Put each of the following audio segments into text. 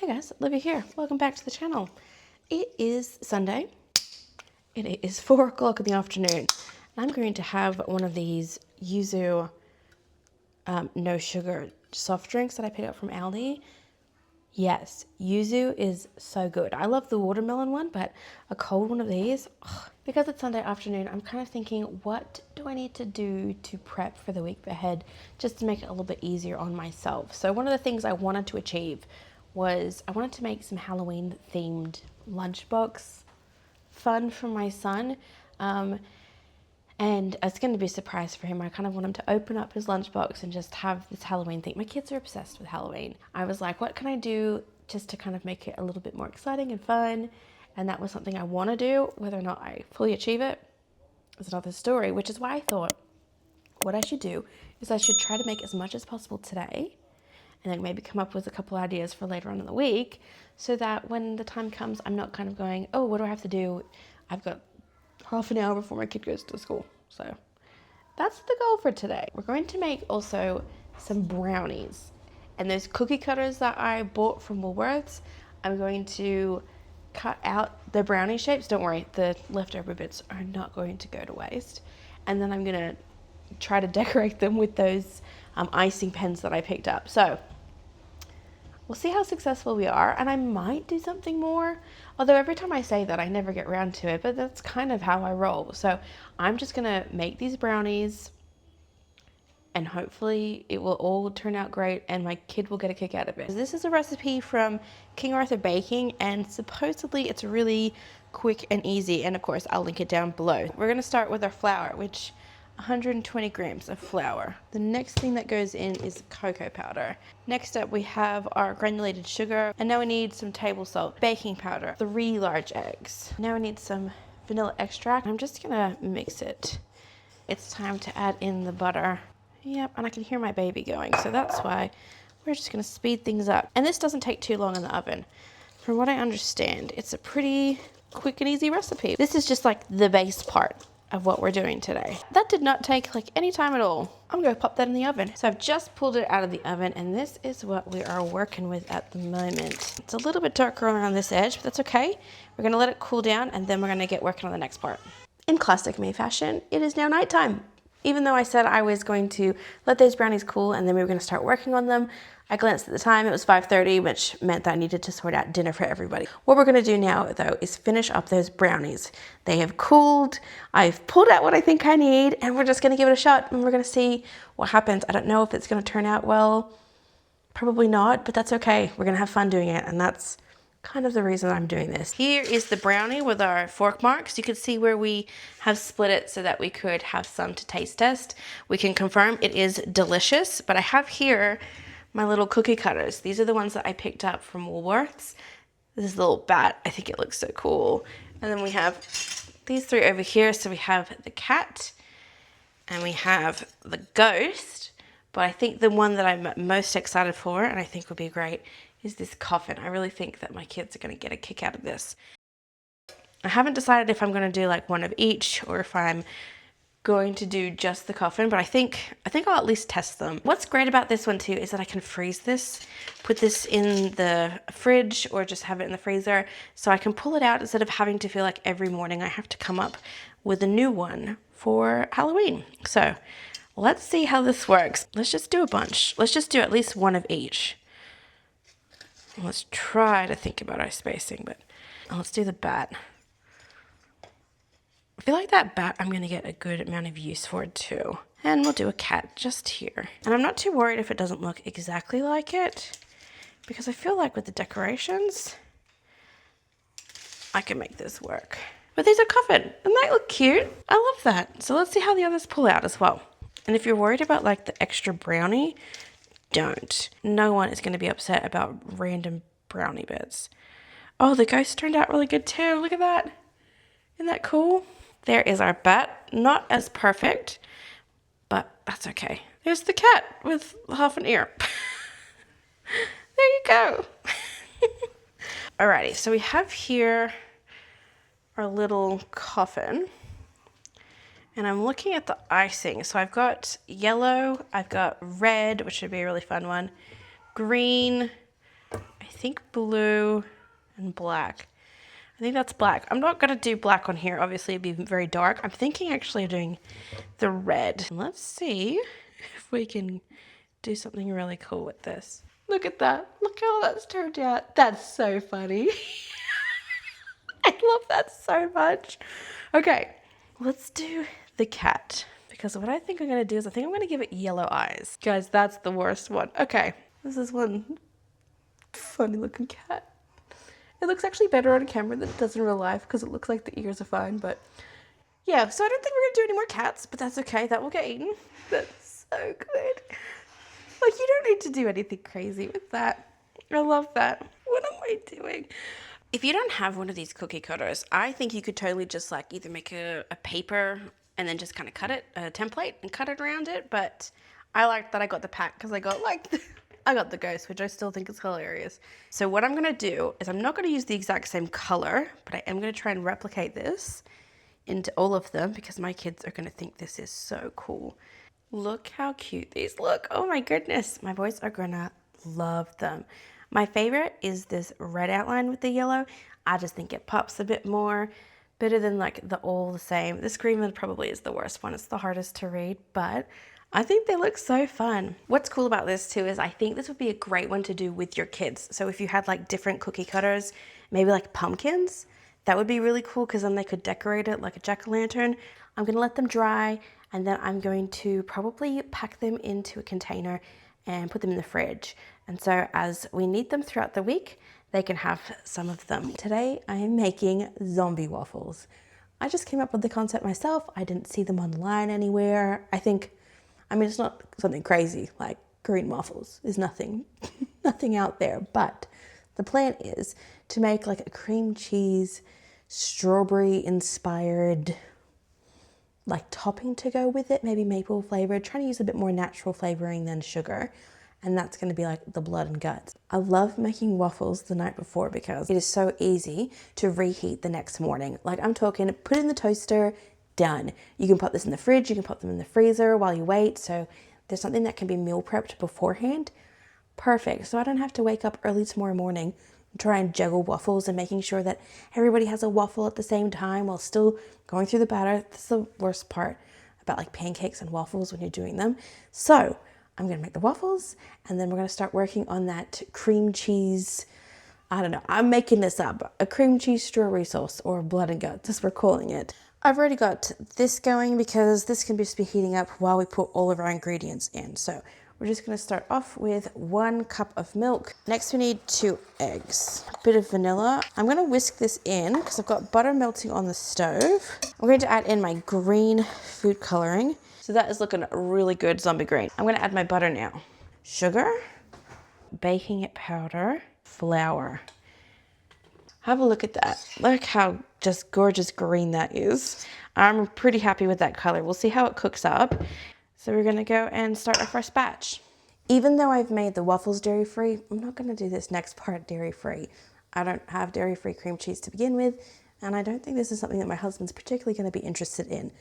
Hey guys, Livy here. Welcome back to the channel. It is Sunday and it is 4 o'clock in the afternoon. I'm going to have one of these yuzu no sugar soft drinks that I picked up from Aldi. Yes, yuzu is so good. I love the watermelon one, but a cold one of these, because it's Sunday afternoon, I'm kind of thinking, what do I need to do to prep for the week ahead just to make it a little bit easier on myself? So one of the things I wanted to achieve was I wanted to make some Halloween themed lunchbox fun for my son. And it's going to be a surprise for him. I kind of want him to open up his lunchbox and just have this Halloween thing. My kids are obsessed with Halloween. I was like, what can I do just to kind of make it a little bit more exciting and fun? And that was something I want to do. Whether or not I fully achieve it is another story, which is why I thought what I should do is I should try to make as much as possible today and then maybe come up with a couple ideas for later on in the week so that when the time comes, I'm not kind of going, oh, what do I have to do? I've got half an hour before my kid goes to school. So that's the goal for today. We're going to make also some brownies. And those cookie cutters that I bought from Woolworths, I'm going to cut out the brownie shapes. Don't worry, the leftover bits are not going to go to waste. And then I'm gonna try to decorate them with those icing pens that I picked up. So we'll see how successful we are, and I might do something more. Although every time I say that, I never get around to it, but that's kind of how I roll. So I'm just gonna make these brownies, and hopefully it will all turn out great, and my kid will get a kick out of it. This is a recipe from King Arthur Baking, and supposedly it's really quick and easy, and of course I'll link it down below. We're gonna start with our flour, which 120 grams of flour. The next thing that goes in is cocoa powder. Next up we have our granulated sugar, and now we need some table salt, baking powder, 3 large eggs. Now we need some vanilla extract. I'm just gonna mix it. It's time to add in the butter. Yep, and I can hear my baby going, so that's why we're just gonna speed things up. And this doesn't take too long in the oven. From what I understand, it's a pretty quick and easy recipe. This is just like the base part of what we're doing today. That did not take like any time at all. I'm gonna pop that in the oven. So I've just pulled it out of the oven, and this is what we are working with at the moment. It's a little bit darker around this edge, but that's okay. We're gonna let it cool down, and then we're gonna get working on the next part. In classic me fashion, it is now nighttime. Even though I said I was going to let those brownies cool and then we were gonna start working on them, I glanced at the time, it was 5:30, which meant that I needed to sort out dinner for everybody. What we're gonna do now though is finish up those brownies. They have cooled, I've pulled out what I think I need, and we're just gonna give it a shot and we're gonna see what happens. I don't know if it's gonna turn out well, probably not, but that's okay. We're gonna have fun doing it, and that's kind of the reason I'm doing this. Here is the brownie with our fork marks. You can see where we have split it so that we could have some to taste test. We can confirm it is delicious, but I have here my little cookie cutters. These are the ones that I picked up from Woolworths. This is a little bat. I think it looks so cool. And then we have these 3 over here. So we have the cat and we have the ghost, but I think the one that I'm most excited for, and I think would be great, is this coffin. I really think that my kids are gonna get a kick out of this. I haven't decided if I'm gonna do like one of each or if I'm going to do just the coffin, but I think I'll at least test them. What's great about this one too is that I can freeze this, put this in the fridge or just have it in the freezer, so I can pull it out instead of having to feel like every morning I have to come up with a new one for Halloween. So let's see how this works. Let's just do a bunch. Let's just do at least one of each. Let's try to think about our spacing, but let's do the bat. I feel like that bat I'm gonna get a good amount of use for it too. And we'll do a cat just here. And I'm not too worried if it doesn't look exactly like it, because I feel like with the decorations, I can make this work. But these are coffin, and they look cute. I love that. So let's see how the others pull out as well. And if you're worried about like the extra brownie, don't. No one is going to be upset about random brownie bits. Oh, the ghost turned out really good too. Look at that. Isn't that cool? There is our bat. Not as perfect, but that's okay. There's the cat with half an ear. There you go. Alrighty, so we have here our little coffin. And I'm looking at the icing. So I've got yellow, I've got red, which should be a really fun one, green, I think blue and black. I think that's black. I'm not gonna do black on here. Obviously, it'd be very dark. I'm thinking actually of doing the red. Let's see if we can do something really cool with this. Look at that. Look how that's turned out. That's so funny. I love that so much. Okay, let's do the cat. Because what I think I'm gonna do is I think I'm gonna give it yellow eyes. Guys, that's the worst one. Okay, this is one funny looking cat. It looks actually better on camera than it does in real life because it looks like the ears are fine, but yeah, so I don't think we're gonna do any more cats, but that's okay, that will get eaten. That's so good. Like, you don't need to do anything crazy with that. I love that. What am I doing? If you don't have one of these cookie cutters, I think you could totally just like either make a paper and then just kind of cut it, a template, and cut it around it, but I like that I got the pack because I got like I got the ghost, which I still think is hilarious. So what I'm gonna do is I'm not gonna use the exact same color, but I am gonna try and replicate this into all of them because my kids are gonna think this is so cool. Look how cute these look. Oh my goodness. My boys are gonna love them. My favorite is this red outline with the yellow. I just think it pops a bit more, better than like the all the same. This green one probably is the worst one. It's the hardest to read, but I think they look so fun. What's cool about this too is I think this would be a great one to do with your kids. So if you had like different cookie cutters, maybe like pumpkins, that would be really cool because then they could decorate it like a jack-o'-lantern. I'm gonna let them dry and then I'm going to probably pack them into a container and put them in the fridge. And so as we need them throughout the week, they can have some of them. Today I am making zombie waffles. I just came up with the concept myself. I didn't see them online anywhere. I mean, it's not something crazy like green waffles. There's nothing, nothing out there. But the plan is to make like a cream cheese, strawberry inspired like topping to go with it, maybe maple flavored, trying to use a bit more natural flavoring than sugar. And that's gonna be like the blood and guts. I love making waffles the night before because it is so easy to reheat the next morning. Like I'm talking, put it in the toaster, done. You can put this in the fridge, you can put them in the freezer while you wait. So there's something that can be meal prepped beforehand. Perfect. So I don't have to wake up early tomorrow morning and try and juggle waffles and making sure that everybody has a waffle at the same time while still going through the batter. That's the worst part about like pancakes and waffles when you're doing them. So I'm gonna make the waffles and then we're gonna start working on that cream cheese, I don't know, I'm making this up, a cream cheese strawberry sauce or blood and guts as we're calling it. I've already got this going because this can just be heating up while we put all of our ingredients in. So we're just gonna start off with 1 cup of milk. Next we need 2 eggs, a bit of vanilla. I'm gonna whisk this in because I've got butter melting on the stove. I'm going to add in my green food coloring. So that is looking really good, zombie green. I'm gonna add my butter now. Sugar, baking powder, flour. Have a look at that. Look how just gorgeous green that is. I'm pretty happy with that color. We'll see how it cooks up. So we're gonna go and start our first batch. Even though I've made the waffles dairy-free, I'm not gonna do this next part dairy-free. I don't have dairy-free cream cheese to begin with, and I don't think this is something that my husband's particularly gonna be interested in.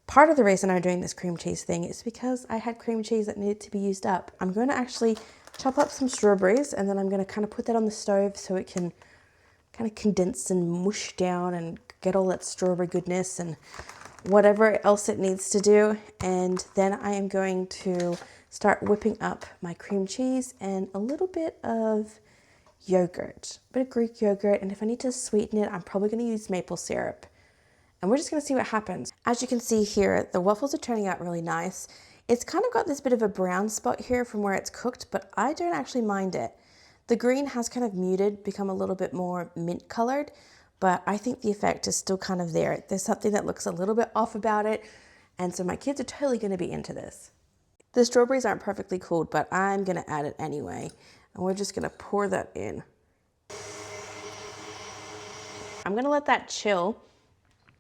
Part of the reason I'm doing this cream cheese thing is because I had cream cheese that needed to be used up. I'm going to actually chop up some strawberries and then I'm going to kind of put that on the stove so it can kind of condense and mush down and get all that strawberry goodness and whatever else it needs to do. And then I am going to start whipping up my cream cheese and a little bit of yogurt, a bit of Greek yogurt. And if I need to sweeten it, I'm probably going to use maple syrup. And we're just gonna see what happens. As you can see here, the waffles are turning out really nice. It's kind of got this bit of a brown spot here from where it's cooked, but I don't actually mind it. The green has kind of muted, become a little bit more mint colored, but I think the effect is still kind of there. There's something that looks a little bit off about it, and so my kids are totally gonna be into this. The strawberries aren't perfectly cooled, but I'm gonna add it anyway, and we're just gonna pour that in. I'm gonna let that chill,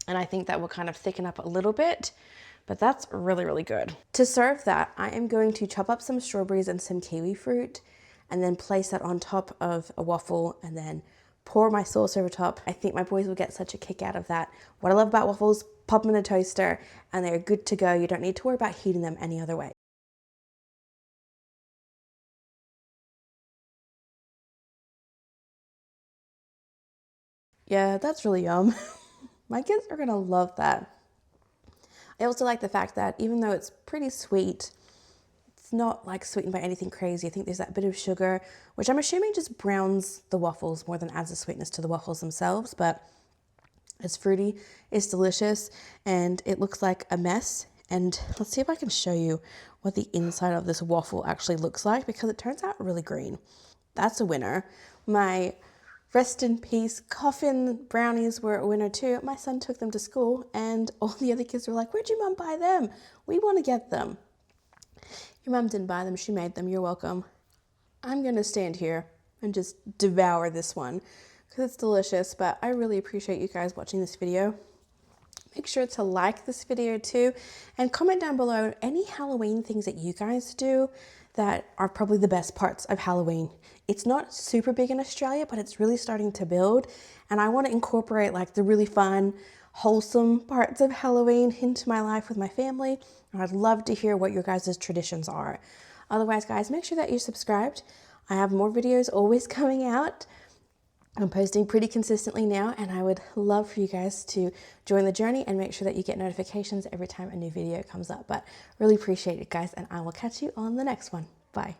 and I think that will kind of thicken up a little bit, but that's really, really good. To serve that, I am going to chop up some strawberries and some kiwi fruit and then place that on top of a waffle and then pour my sauce over top. I think my boys will get such a kick out of that. What I love about waffles, pop them in a toaster and they're good to go. You don't need to worry about heating them any other way. Yeah, that's really yum. My kids are gonna love that. I also like the fact that even though it's pretty sweet, it's not like sweetened by anything crazy. I think there's that bit of sugar, which I'm assuming just browns the waffles more than adds a sweetness to the waffles themselves, but it's fruity, it's delicious, and it looks like a mess. And let's see if I can show you what the inside of this waffle actually looks like, because it turns out really green. That's a winner. My rest in peace coffin brownies were a winner too. My son took them to school and all the other kids were like, "Where'd your mum buy them? We want to get them." Your mum didn't buy them, she made them. You're welcome. I'm going to stand here and just devour this one because it's delicious, but I really appreciate you guys watching this video. Make sure to like this video too and comment down below any Halloween things that you guys do that are probably the best parts of Halloween. It's not super big in Australia, but it's really starting to build, and I want to incorporate like the really fun, wholesome parts of Halloween into my life with my family. And I'd love to hear what your guys' traditions are. Otherwise, guys, make sure that you're subscribed. I have more videos always coming out. I'm posting pretty consistently now, and I would love for you guys to join the journey and make sure that you get notifications every time a new video comes up. But really appreciate it, guys, and I will catch you on the next one. Bye.